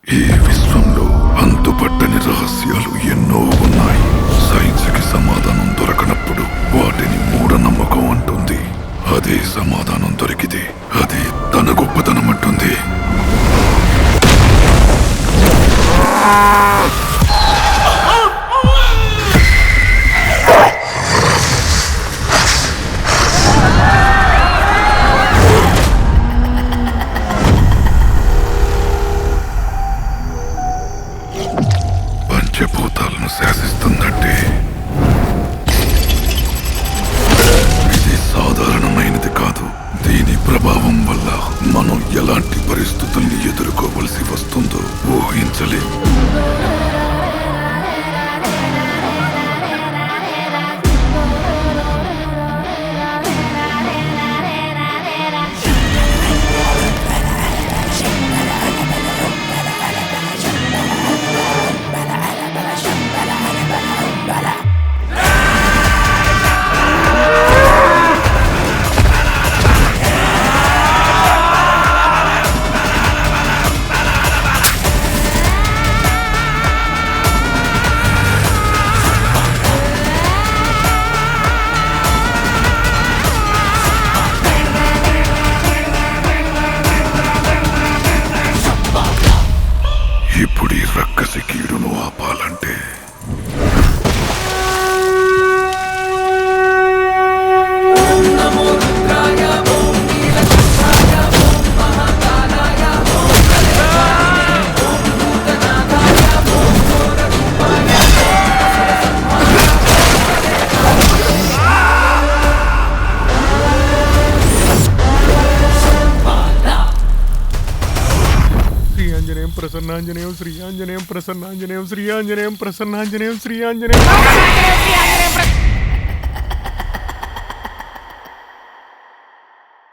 ఈ విశ్వంలో అంతుపట్టని రహస్యాలు ఎన్నో ఉన్నాయి. సైన్స్కి సమాధానం దొరకనప్పుడు వాటిని మూఢనమ్మకం అంటుంది. అదే సమాధానం దొరికితే అది తన గొప్పతనం అంటుంది. పంచభూతాలను శాసిస్తుందంటే ఇది సాధారణమైనది కాదు. దీని ప్రభావం వల్ల మనం ఎలాంటి పరిస్థితుల్ని ఎదుర్కోవలసి వస్తుందో ఊహించలేం. ఇప్పుడు ఈ రక్కసి కీడును ఆపాలంటే శ్రీయాంజనేయం ప్రసన్నాంజనేయం శ్రీయాంజనేయం ప్రసన్నాంజనేయం శ్రీయాంజనేయం ప్రసన్నాంజనేయం శ్రీయాంజనేయం